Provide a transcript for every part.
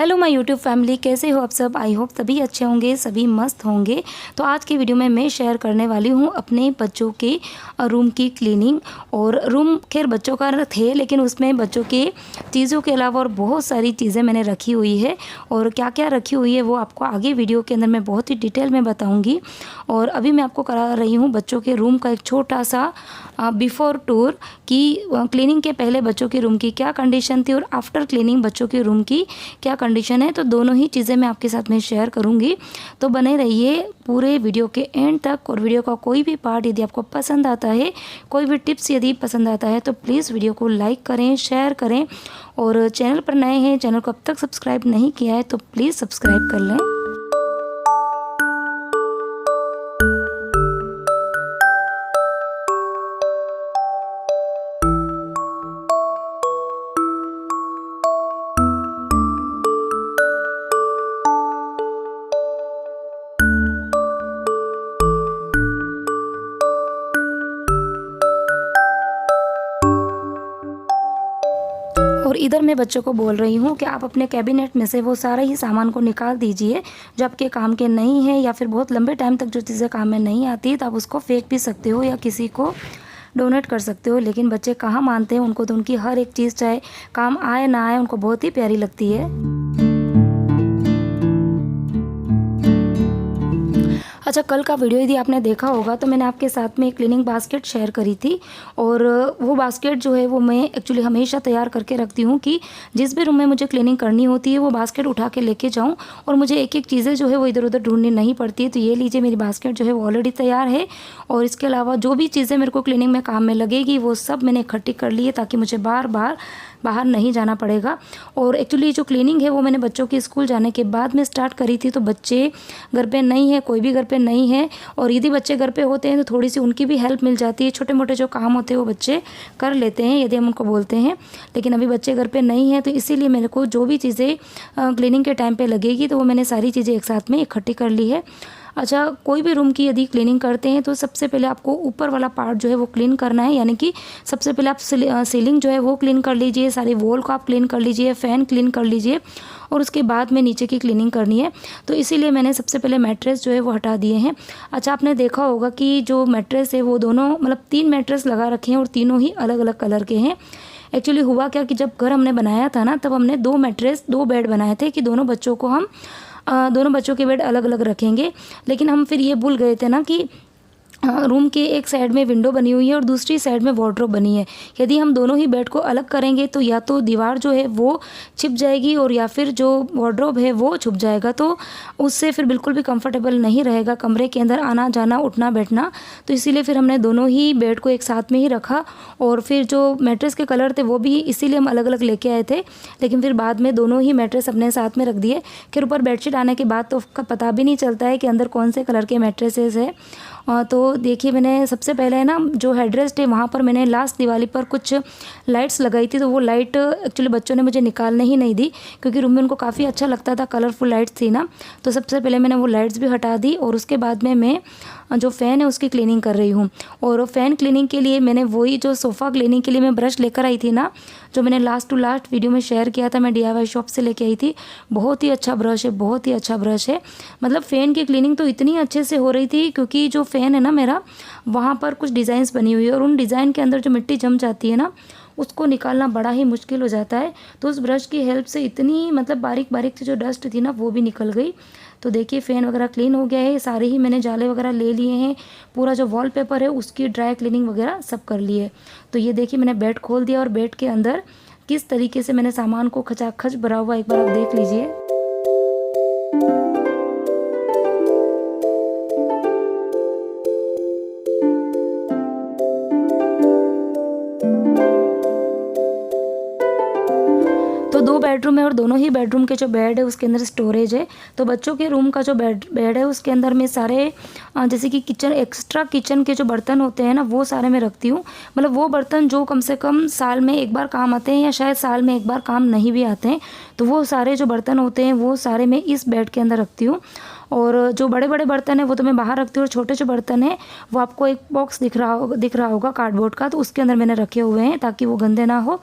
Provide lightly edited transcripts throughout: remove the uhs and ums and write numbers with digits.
Hello my YouTube family, कैसे हो आप सब। आई होप सभी अच्छे होंगे, सभी मस्त होंगे। तो आज की वीडियो में मैं शेयर करने वाली हूँ अपने बच्चों के रूम की क्लीनिंग। और रूम खैर बच्चों का थे, लेकिन उसमें बच्चों के चीज़ों के अलावा और बहुत सारी चीज़ें मैंने रखी हुई है। और क्या क्या रखी हुई है वो आपको आगे वीडियो के अंदर मैं बहुत ही डिटेल में बताऊँगी। और अभी मैं आपको करा रही हूँ बच्चों के रूम का एक छोटा सा बिफ़ोर टूर कि क्लीनिंग के पहले बच्चों के रूम की क्या कंडीशन थी और आफ्टर क्लीनिंग बच्चों के रूम की क्या कंडीशन है। तो दोनों ही चीज़ें मैं आपके साथ में शेयर करूंगी, तो बने रहिए पूरे वीडियो के एंड तक। और वीडियो का कोई भी पार्ट यदि आपको पसंद आता है, कोई भी टिप्स यदि पसंद आता है, तो प्लीज़ वीडियो को लाइक करें, शेयर करें। और चैनल पर नए हैं, चैनल को अब तक सब्सक्राइब नहीं किया है तो प्लीज़ सब्सक्राइब कर लें। और इधर मैं बच्चों को बोल रही हूँ कि आप अपने कैबिनेट में से वो सारा ही सामान को निकाल दीजिए जो आपके काम के नहीं है, या फिर बहुत लंबे टाइम तक जो चीज़ें काम में नहीं आती तो आप उसको फेंक भी सकते हो या किसी को डोनेट कर सकते हो। लेकिन बच्चे कहाँ मानते हैं, उनको तो उनकी हर एक चीज़ चाहे काम आए ना आए उनको बहुत ही प्यारी लगती है। अच्छा, कल का वीडियो यदि आपने देखा होगा तो मैंने आपके साथ में एक क्लीनिंग बास्केट शेयर करी थी। और वो बास्केट जो है वो मैं एक्चुअली हमेशा तैयार करके रखती हूँ कि जिस भी रूम में मुझे क्लीनिंग करनी होती है वो बास्केट उठा के लेके जाऊँ और मुझे एक एक चीज़ें जो है वो इधर उधर ढूंढनी नहीं पड़ती है। तो ये लीजिए, मेरी बास्केट जो है वो ऑलरेडी तैयार है। और इसके अलावा जो भी चीज़ें मेरे को क्लीनिंग में काम में लगेगी वो सब मैंने इकट्ठी कर ली है, ताकि मुझे बार बार बाहर नहीं जाना पड़ेगा। और एक्चुअली जो क्लीनिंग है वो मैंने बच्चों के स्कूल जाने के बाद में स्टार्ट करी थी। तो बच्चे घर पे नहीं है, कोई भी घर पे नहीं है, और यदि बच्चे घर पे होते हैं तो थोड़ी सी उनकी भी हेल्प मिल जाती है। छोटे मोटे जो काम होते हैं वो बच्चे कर लेते हैं यदि हम उनको बोलते हैं। लेकिन अभी बच्चे घर पे नहीं हैं, तो इसीलिए मेरे को जो भी चीज़ें क्लीनिंग के टाइम पे लगेगी तो वो मैंने सारी चीज़ें एक साथ में इकट्ठी कर ली है। अच्छा, कोई भी रूम की यदि क्लीनिंग करते हैं तो सबसे पहले आपको ऊपर वाला पार्ट जो है वो क्लीन करना है। यानी कि सबसे पहले आप सीलिंग जो है वो क्लीन कर लीजिए, सारी वॉल को आप क्लीन कर लीजिए, फ़ैन क्लीन कर लीजिए, और उसके बाद में नीचे की क्लीनिंग करनी है। तो इसीलिए मैंने सबसे पहले मैट्रेस जो है वो हटा दिए हैं। अच्छा, आपने देखा होगा कि जो मैट्रेस है वो दोनों मतलब 3 मैट्रेस लगा रखे हैं और तीनों ही अलग अलग कलर के हैं। एक्चुअली हुआ क्या कि जब घर हमने बनाया था ना, तब हमने 2 मैट्रेस 2 बेड बनाए थे कि दोनों बच्चों को हम दोनों बच्चों के बेड अलग अलग रखेंगे। लेकिन हम फिर ये भूल गए थे ना कि रूम के एक साइड में विंडो बनी हुई है और दूसरी साइड में वार्डरोब बनी है। यदि हम दोनों ही बेड को अलग करेंगे तो या तो दीवार जो है वो छिप जाएगी और या फिर जो वार्डरोब है वो छुप जाएगा, तो उससे फिर बिल्कुल भी कंफर्टेबल नहीं रहेगा कमरे के अंदर आना जाना, उठना बैठना। तो इसीलिए फिर हमने दोनों ही बेड को एक साथ में ही रखा। और फिर जो मैट्रेस के कलर थे वो भी इसीलिए हम अलग अलग लेके आए थे, लेकिन फिर बाद में दोनों ही मैट्रेस अपने साथ में रख दिए। फिर ऊपर बेडशीट आने के बाद तो उसका पता भी नहीं चलता है कि अंदर कौन से कलर के मैट्रेसेस है। तो देखिए, मैंने सबसे पहले ना जो हेडरेस्ट है वहाँ पर मैंने लास्ट दिवाली पर कुछ लाइट्स लगाई थी। तो वो लाइट एक्चुअली बच्चों ने मुझे निकालने ही नहीं दी, क्योंकि रूम में उनको काफ़ी अच्छा लगता था, कलरफुल लाइट्स थी ना। तो सबसे पहले मैंने वो लाइट्स भी हटा दी और उसके बाद में मैं जो फ़ैन है उसकी क्लीनिंग कर रही हूँ। और फ़ैन क्लीनिंग के लिए मैंने वही जो सोफ़ा क्लीनिंग के लिए मैं ब्रश लेकर आई थी ना, जो मैंने लास्ट टू लास्ट वीडियो में शेयर किया था, मैं DIY शॉप से लेके आई थी। बहुत ही अच्छा ब्रश है, बहुत ही अच्छा ब्रश है। मतलब फ़ैन की क्लीनिंग तो इतनी अच्छे से हो रही थी, क्योंकि जो फ़ैन है ना मेरा, वहाँ पर कुछ डिज़ाइंस बनी हुई है और उन डिज़ाइन के अंदर जो मिट्टी जम जाती है ना, उसको निकालना बड़ा ही मुश्किल हो जाता है। तो उस ब्रश की हेल्प से इतनी मतलब बारीक बारीक सी जो डस्ट थी ना वो भी निकल गई। तो देखिए, फ़ैन वगैरह क्लीन हो गया है, सारे ही मैंने जाले वगैरह ले लिए हैं, पूरा जो वॉलपेपर है उसकी ड्राई क्लीनिंग वगैरह सब कर लिए। तो ये देखिए, मैंने बेड खोल दिया और बेड के अंदर किस तरीके से मैंने सामान को खचाखच भरा हुआ, एक बार आप देख लीजिए। तो 2 बेडरूम है और दोनों ही बेडरूम के जो बेड है उसके अंदर स्टोरेज है। तो बच्चों के रूम का जो बेड है उसके अंदर मैं सारे जैसे कि किचन एक्स्ट्रा किचन के जो बर्तन होते हैं ना वो सारे मैं रखती हूँ। मतलब वो बर्तन जो कम से कम साल में एक बार काम आते हैं या शायद साल में एक बार काम नहीं भी आते हैं, तो वो सारे जो बर्तन होते हैं वो सारे मैं इस बेड के अंदर रखती हूँ। और जो बड़े बड़े बर्तन है वो तो मैं बाहर रखती हूँ, और छोटे जो बर्तन है वो आपको एक बॉक्स दिख रहा होगा कार्डबोर्ड का, तो उसके अंदर मैंने रखे हुए हैं ताकि वो गंदे ना हो।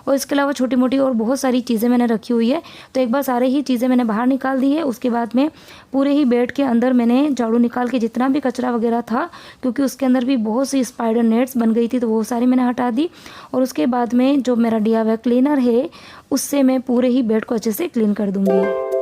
और इसके अलावा छोटी मोटी और बहुत सारी चीज़ें मैंने रखी हुई है। तो एक बार सारे ही चीज़ें मैंने बाहर निकाल दी है। उसके बाद में पूरे ही बेड के अंदर मैंने झाड़ू निकाल के जितना भी कचरा वगैरह था, क्योंकि उसके अंदर भी बहुत सी स्पाइडर नेट्स बन गई थी, तो वो सारी मैंने हटा दी। और उसके बाद में जो मेरा DIY क्लीनर है उससे मैं पूरे ही बेड को अच्छे से क्लीन कर दूँगी।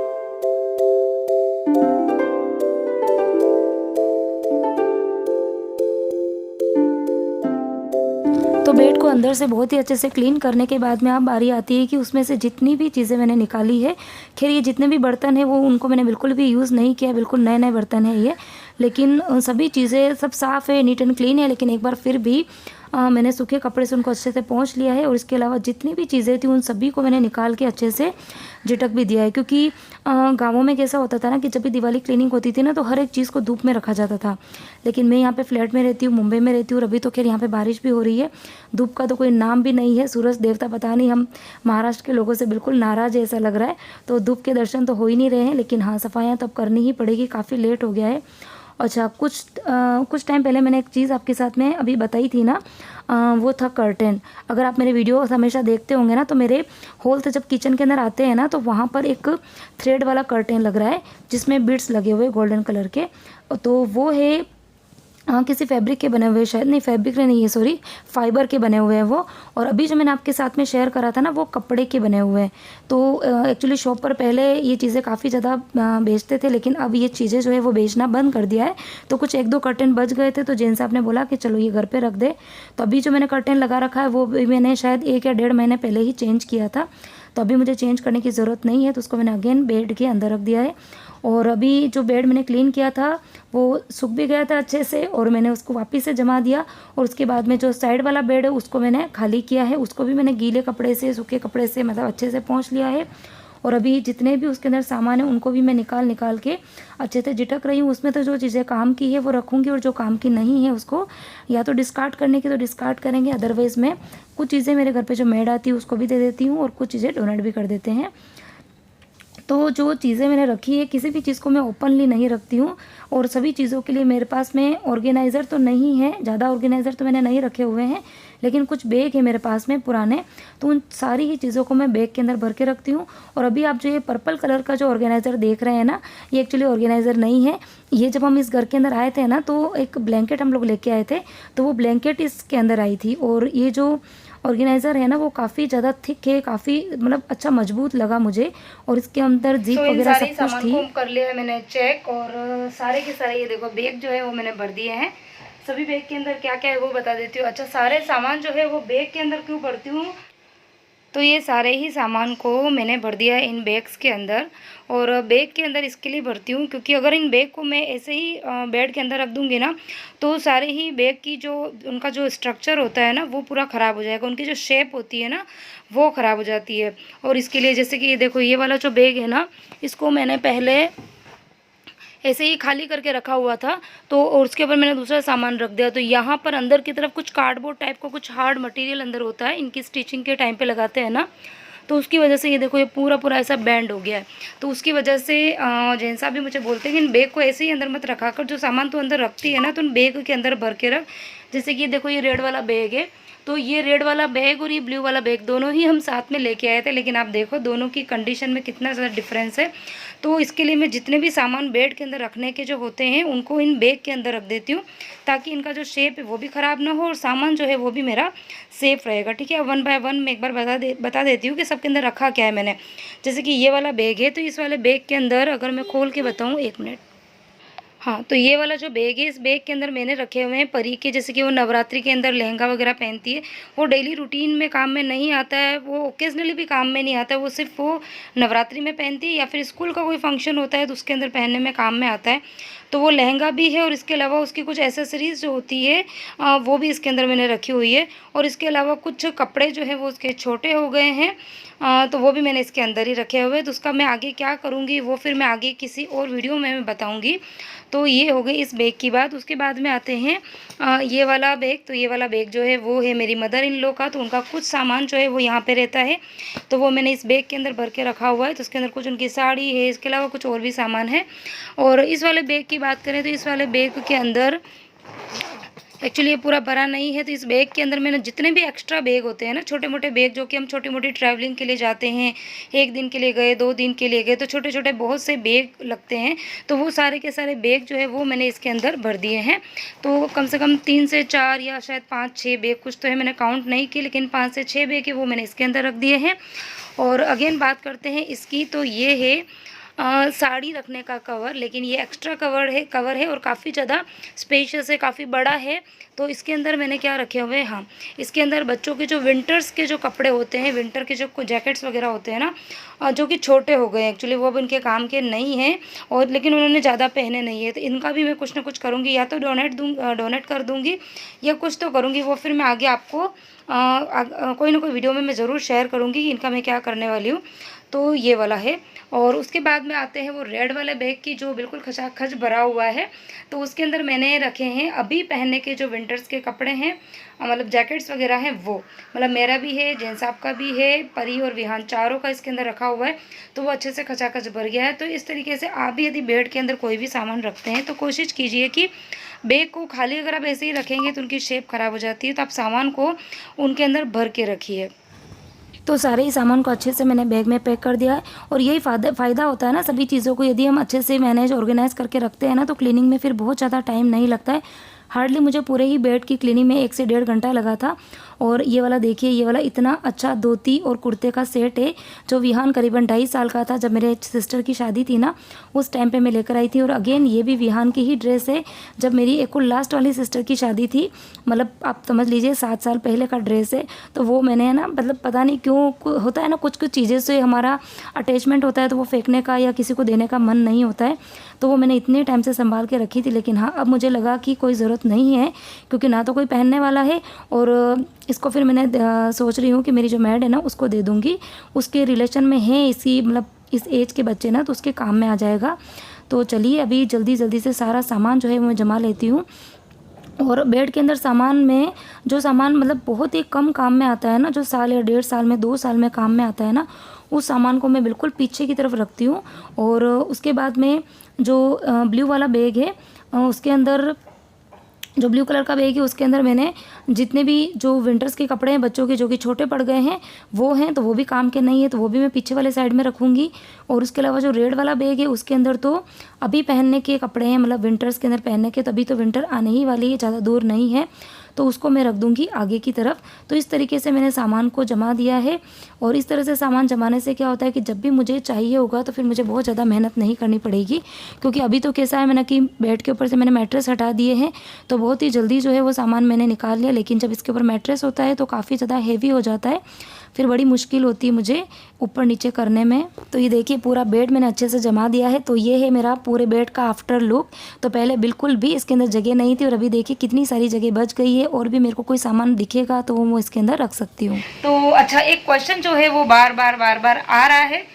तो बेड को अंदर से बहुत ही अच्छे से क्लीन करने के बाद में अब बारी आती है कि उसमें से जितनी भी चीज़ें मैंने निकाली है, खैर ये जितने भी बर्तन हैं वो उनको मैंने बिल्कुल भी यूज़ नहीं किया, बिल्कुल नए नए बर्तन है ये, लेकिन सभी चीज़ें सब साफ़ है, नीट एंड क्लीन है। लेकिन एक बार फिर भी मैंने सूखे कपड़े से उनको अच्छे से पोंछ लिया है। और इसके अलावा जितनी भी चीज़ें थी उन सभी को मैंने निकाल के अच्छे से झटक भी दिया है, क्योंकि गाँवों में कैसा होता था ना कि जब भी दिवाली क्लीनिंग होती थी ना तो हर एक चीज़ को धूप में रखा जाता था। लेकिन मैं यहाँ पे फ्लैट में रहती हूँ, मुंबई में रहती हूँ, और अभी तो खैर यहाँ पे बारिश भी हो रही है, धूप का तो कोई नाम भी नहीं है, सूरज देवता पता नहीं हम महाराष्ट्र के लोगों से बिल्कुल नाराज़ है ऐसा लग रहा है। तो धूप के दर्शन तो हो ही नहीं रहे हैं, लेकिन हाँ सफाइयाँ तो अब करनी ही पड़ेगी, काफ़ी लेट हो गया है। अच्छा, कुछ टाइम पहले मैंने एक चीज़ आपके साथ में अभी बताई थी ना, वो था कर्टेन। अगर आप मेरे वीडियो हमेशा देखते होंगे ना तो मेरे होल से जब किचन के अंदर आते हैं ना तो वहाँ पर एक थ्रेड वाला कर्टेन लग रहा है जिसमें बीड्स लगे हुए गोल्डन कलर के। तो वो है किसी फैब्रिक के बने हुए, शायद नहीं फैब्रिक नहीं है, सॉरी फाइबर के बने हुए हैं वो। और अभी जो मैंने आपके साथ में शेयर करा था ना वो कपड़े के बने हुए हैं। तो एक्चुअली शॉप पर पहले ये चीज़ें काफ़ी ज़्यादा बेचते थे, लेकिन अब ये चीज़ें जो है वो बेचना बंद कर दिया है। तो कुछ एक दो कर्टेन बच गए थे, तो जेन साहब ने बोला कि चलो ये घर पर रख दे। तो अभी जो मैंने कर्टेन लगा रखा है वो भी मैंने शायद 1 या 1.5 महीने पहले ही चेंज किया था, तो अभी मुझे चेंज करने की ज़रूरत नहीं है। तो उसको मैंने अगेन बेड के अंदर रख दिया है। और अभी जो बेड मैंने क्लीन किया था वो सूख भी गया था अच्छे से, और मैंने उसको वापस से जमा दिया। और उसके बाद में जो साइड वाला बेड है उसको मैंने खाली किया है, उसको भी मैंने गीले कपड़े से, सूखे कपड़े से मतलब अच्छे से पोंछ लिया है। और अभी जितने भी उसके अंदर सामान है उनको भी मैं निकाल के अच्छे से झटक रही हूँ। उसमें तो जो चीज़ें काम की है वो रखूँगी, और जो काम की नहीं है उसको या तो डिस्कार्ड करने की तो डिस्कार्ड करेंगे, अदरवाइज़ मैं कुछ चीज़ें मेरे घर पे जो मेड आती है उसको भी दे देती हूँ, और कुछ चीज़ें डोनेट भी कर देते हैं। तो जो चीज़ें मैंने रखी है, किसी भी चीज़ को मैं ओपनली नहीं रखती हूँ। और सभी चीज़ों के लिए मेरे पास में ऑर्गेनाइज़र तो नहीं है, ज़्यादा ऑर्गेनाइज़र तो मैंने नहीं रखे हुए हैं, लेकिन कुछ बैग है मेरे पास में पुराने, तो उन सारी ही चीज़ों को मैं बैग के अंदर भर के रखती हूँ। और अभी आप जो ये पर्पल कलर का जो ऑर्गेनाइज़र देख रहे हैं ना, ये एक्चुअली ऑर्गेनाइज़र नहीं है। ये जब हम इस घर के अंदर आए थे ना तो एक ब्लैंकेट हम लोग लेके आए थे, तो वो ब्लैंकेट इसके अंदर आई थी। और ये जो ऑर्गेनाइज़र है ना वो काफ़ी ज़्यादा थिक है, काफ़ी मतलब अच्छा मजबूत लगा मुझे। और इसके अंदर जीप वगैरह सब कुछ थी। को कर लिया है मैंने चेक, और सारे के सारे ये देखो बैग जो है वो मैंने भर दिए हैं। सभी बैग के अंदर क्या क्या है वो बता देती हूँ। अच्छा, सारे सामान जो है वो बैग के अंदर क्यों भरती हूँ, तो ये सारे ही सामान को मैंने भर दिया है इन बैग्स के अंदर। और बैग के अंदर इसके लिए भरती हूँ क्योंकि अगर इन बैग को मैं ऐसे ही बेड के अंदर रख दूँगी ना तो सारे ही बैग की जो उनका जो स्ट्रक्चर होता है ना वो पूरा ख़राब हो जाएगा, उनकी जो शेप होती है ना वो ख़राब हो जाती है। और इसके लिए जैसे कि ये देखो, ये वाला जो बैग है ना इसको मैंने पहले ऐसे ही खाली करके रखा हुआ था, तो और उसके ऊपर मैंने दूसरा सामान रख दिया। तो यहाँ पर अंदर की तरफ कुछ कार्डबोर्ड टाइप का कुछ हार्ड मटेरियल अंदर होता है, इनकी स्टिचिंग के टाइम पे लगाते हैं ना, तो उसकी वजह से ये देखो ये पूरा पूरा ऐसा बैंड हो गया है। तो उसकी वजह से जैन साहब भी मुझे बोलते हैं कि इन बैग को ऐसे ही अंदर मत रखा कर, जो सामान तो अंदर रखती है ना तो उन बैग के अंदर भर के रख। जैसे कि ये देखो, ये रेड वाला बैग है, तो ये रेड वाला बैग और ये ब्लू वाला बैग दोनों ही हम साथ में लेके आए थे, लेकिन आप देखो दोनों की कंडीशन में कितना ज़्यादा डिफरेंस है। तो इसके लिए मैं जितने भी सामान बेड के अंदर रखने के जो होते हैं उनको इन बैग के अंदर रख देती हूँ, ताकि इनका जो शेप है वो भी ख़राब ना हो और सामान जो है वो भी मेरा सेफ़ रहेगा। ठीक है, 1 बाय 1 मैं एक बार बता देती हूँ कि सबके अंदर रखा क्या है मैंने। जैसे कि ये वाला बैग है, तो इस वाले बैग के अंदर अगर मैं खोल के बताऊँ, 1 मिनट, हाँ, तो ये वाला जो बैग है, इस बैग के अंदर मैंने रखे हुए हैं परी के, जैसे कि वो नवरात्रि के अंदर लहंगा वगैरह पहनती है। वो डेली रूटीन में काम में नहीं आता है, वो ओकेजनली भी काम में नहीं आता है, वो सिर्फ वो नवरात्रि में पहनती है या फिर स्कूल का कोई फंक्शन होता है तो उसके अंदर पहनने में काम में आता है। तो वो लहंगा भी है और इसके अलावा उसकी कुछ एसेसरीज़ जो होती है वो भी इसके अंदर मैंने रखी हुई है। और इसके अलावा कुछ कपड़े जो है वो उसके छोटे हो गए हैं, तो वो भी मैंने इसके अंदर ही रखे हुए हैं। तो उसका मैं आगे क्या करूँगी वो फिर मैं आगे किसी और वीडियो में मैं बताऊँगी। तो ये हो गई इस बैग की बात। उसके बाद में आते हैं ये वाला बैग। तो ये वाला बैग जो है वो है मेरी मदर इन लॉ का, तो उनका कुछ सामान जो है वो यहाँ पे रहता है, तो वो मैंने इस बैग के अंदर भर के रखा हुआ है। तो उसके अंदर कुछ उनकी साड़ी है, इसके अलावा कुछ और भी सामान है। और इस वाले बैग की बात करें तो इस वाले बैग के अंदर एक्चुअली ये पूरा भरा नहीं है, तो इस बैग के अंदर मैंने जितने भी एक्स्ट्रा बैग होते हैं ना, छोटे मोटे बैग जो कि हम छोटी मोटी ट्रैवलिंग के लिए जाते हैं, 1 दिन के लिए गए, 2 दिन के लिए गए, तो छोटे छोटे बहुत से बैग लगते हैं, तो वो सारे के सारे बैग जो है वो मैंने इसके अंदर भर दिए हैं। तो कम से कम 3 से 4 या शायद 5-6 बैग कुछ तो है, मैंने काउंट नहीं की, लेकिन 5 से 6 बैग है वो मैंने इसके अंदर रख दिए हैं। और अगेन बात करते हैं इसकी, तो ये है साड़ी रखने का कवर, लेकिन ये एक्स्ट्रा कवर है और काफ़ी ज़्यादा स्पेशियस है, काफ़ी बड़ा है। तो इसके अंदर मैंने क्या रखे हुए हैं, हाँ, इसके अंदर बच्चों के जो विंटर्स के जो कपड़े होते हैं, विंटर के जो जैकेट्स वगैरह होते हैं ना, जो कि छोटे हो गए एक्चुअली, वो अब उनके काम के नहीं हैं, और लेकिन उन्होंने ज़्यादा पहने नहीं है, तो इनका भी मैं कुछ ना कुछ करूँगी, या तो डोनेट कर दूँगी या कुछ तो करूँगी। वो फिर मैं आगे आपको कोई ना कोई वीडियो में मैं ज़रूर शेयर करूँगी कि इनका मैं क्या करने वाली हूँ। तो ये वाला है। और उसके बाद में आते हैं वो रेड वाले बैग की, जो बिल्कुल खचाखच भरा हुआ है। तो उसके अंदर मैंने रखे हैं अभी पहनने के जो विंटर्स के कपड़े हैं, मतलब जैकेट्स वगैरह हैं वो, मतलब मेरा भी है, जैन साहब का भी है, परी और विहान चारों का इसके अंदर रखा हुआ है। तो वो अच्छे से खचाखच भर गया है। तो इस तरीके से आप भी यदि बेड के अंदर कोई भी सामान रखते हैं तो कोशिश कीजिए कि बैग को खाली अगर आप ऐसे ही रखेंगे तो उनकी शेप ख़राब हो जाती है, तो आप सामान को उनके अंदर भर के रखिए। तो सारे ही सामान को अच्छे से मैंने बैग में पैक कर दिया है। और यही फ़ायदा होता है ना सभी चीज़ों को, यदि हम अच्छे से मैनेज ऑर्गेनाइज़ करके रखते हैं ना, तो क्लीनिंग में फिर बहुत ज़्यादा टाइम नहीं लगता है। हार्डली मुझे पूरे ही बेड की क्लीनिंग में 1 से 1.5 घंटा लगा था। और ये वाला देखिए, ये वाला इतना अच्छा धोती और कुर्ते का सेट है, जो विहान करीबन 2.5 साल का था जब मेरे सिस्टर की शादी थी ना, उस टाइम पे मैं लेकर आई थी। और अगेन ये भी विहान की ही ड्रेस है, जब मेरी एक और लास्ट वाली सिस्टर की शादी थी, मतलब आप समझ लीजिए 7 साल पहले का ड्रेस है। तो वो मैंने ना, मतलब पता नहीं क्यों होता है ना, कुछ कुछ चीज़ें से हमारा अटैचमेंट होता है, तो वो फेंकने का या किसी को देने का मन नहीं होता है। तो वो मैंने इतने टाइम से संभाल के रखी थी, लेकिन हाँ, अब मुझे लगा कि कोई ज़रूरत नहीं है, क्योंकि ना तो कोई पहनने वाला है, और इसको फिर मैंने सोच रही हूँ कि मेरी जो मैड है ना उसको दे दूँगी। उसके रिलेशन में है इसी, मतलब इस एज के बच्चे ना, तो उसके काम में आ जाएगा। तो चलिए अभी जल्दी जल्दी से सारा सामान जो है वो मैं जमा लेती हूँ। और बेड के अंदर सामान में जो सामान मतलब बहुत ही कम काम में आता है ना, जो साल या 1.5 साल में 2 साल में काम में आता है ना, उस सामान को मैं बिल्कुल पीछे की तरफ रखती हूँ। और उसके बाद में जो ब्लू वाला बैग है, उसके अंदर जो ब्लू कलर का बैग है, उसके अंदर मैंने जितने भी जो विंटर्स के कपड़े हैं बच्चों के, जो कि छोटे पड़ गए हैं वो हैं, तो वो भी काम के नहीं है, तो वो भी मैं पीछे वाले साइड में रखूँगी। और उसके अलावा जो रेड वाला बैग है, उसके अंदर तो अभी पहनने के कपड़े हैं, मतलब विंटर्स के अंदर पहनने के, तभी तो विंटर आने ही वाली है, ज़्यादा दूर नहीं है, तो उसको मैं रख दूँगी आगे की तरफ। तो इस तरीके से मैंने सामान को जमा दिया है। और इस तरह से सामान जमाने से क्या होता है कि जब भी मुझे चाहिए होगा तो फिर मुझे बहुत ज़्यादा मेहनत नहीं करनी पड़ेगी। क्योंकि अभी तो कैसा है, मैंने कि बेड के ऊपर से मैंने मैट्रेस हटा दिए हैं, तो बहुत ही जल्दी जो है वो सामान मैंने निकाल लिया। लेकिन जब इसके ऊपर मैट्रेस होता है तो काफ़ी ज़्यादा हेवी हो जाता है, फिर बड़ी मुश्किल होती है मुझे ऊपर नीचे करने में। तो ये देखिए पूरा बेड मैंने अच्छे से जमा दिया है। तो ये है मेरा पूरे बेड का आफ्टर लुक। तो पहले बिल्कुल भी इसके अंदर जगह नहीं थी, और अभी देखिए कितनी सारी जगह बच गई है। और भी मेरे को कोई सामान दिखेगा तो वो इसके अंदर रख सकती हूँ। तो अच्छा, एक क्वेश्चन जो है वो बार बार आ रहा है।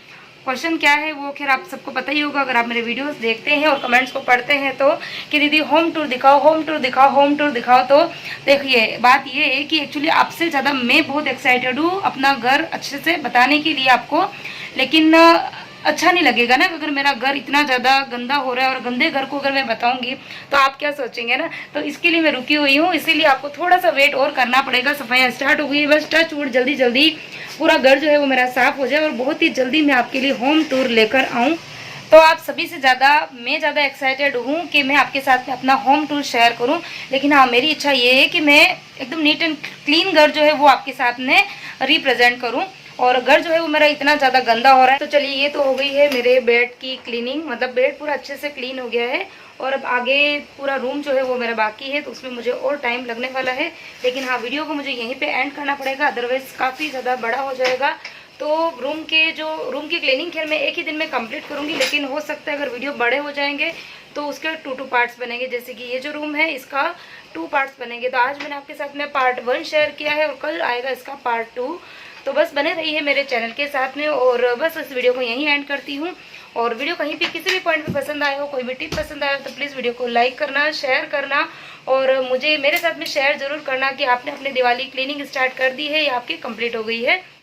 क्वेश्चन क्या है वो खैर आप सबको पता ही होगा, अगर आप मेरे वीडियोस देखते हैं और कमेंट्स को पढ़ते हैं, तो कि दीदी होम टूर दिखाओ, होम टूर दिखाओ, होम टूर दिखाओ। तो देखिए बात ये है कि एक्चुअली आपसे ज़्यादा मैं बहुत एक्साइटेड हूँ अपना घर अच्छे से बताने के लिए आपको, लेकिन अच्छा नहीं लगेगा ना अगर मेरा घर इतना ज़्यादा गंदा हो रहा है, और गंदे घर को अगर मैं बताऊंगी तो आप क्या सोचेंगे ना। तो इसके लिए मैं रुकी हुई हूँ, इसीलिए आपको थोड़ा सा वेट और करना पड़ेगा। सफाइयाँ स्टार्ट हो गई है, बस टच वुड जल्दी जल्दी पूरा घर जो है वो मेरा साफ़ हो जाए, और बहुत ही जल्दी मैं आपके लिए होम टूर लेकर आऊँ। तो आप सभी से ज़्यादा मैं ज़्यादा एक्साइटेड हूँ कि मैं आपके साथ में अपना होम टूर शेयर करूँ। लेकिन हाँ, मेरी इच्छा ये है कि मैं एकदम नीट एंड क्लीन घर जो है वो आपके साथ में रिप्रेजेंट करूँ। और घर जो है वो मेरा इतना ज़्यादा गंदा हो रहा है। तो चलिए, ये तो हो गई है मेरे बेड की क्लीनिंग, मतलब बेड पूरा अच्छे से क्लीन हो गया है। और अब आगे पूरा रूम जो है वो मेरा बाकी है, तो उसमें मुझे और टाइम लगने वाला है। लेकिन हाँ, वीडियो को मुझे यहीं पे एंड करना पड़ेगा, अदरवाइज़ काफ़ी ज़्यादा बड़ा हो जाएगा। तो रूम की क्लीनिंग खैर मैं एक ही दिन में कंप्लीट करूँगी, लेकिन हो सकता है अगर वीडियो बड़े हो जाएंगे तो उसके 2 पार्ट्स बनेंगे। जैसे कि ये जो रूम है इसका 2 पार्ट्स बनेंगे। तो आज मैंने आपके साथ में पार्ट 1 शेयर किया है, और कल आएगा इसका पार्ट 2। तो बस बने रहिए मेरे चैनल के साथ में। और बस इस वीडियो को यहीं एंड करती हूँ। और वीडियो कहीं भी किसी भी पॉइंट पे पसंद आए हो, कोई भी टिप पसंद आए हो, तो प्लीज़ वीडियो को लाइक करना, शेयर करना, और मुझे मेरे साथ में शेयर ज़रूर करना कि आपने अपनी दिवाली क्लीनिंग स्टार्ट कर दी है या आपकी कंप्लीट हो गई है।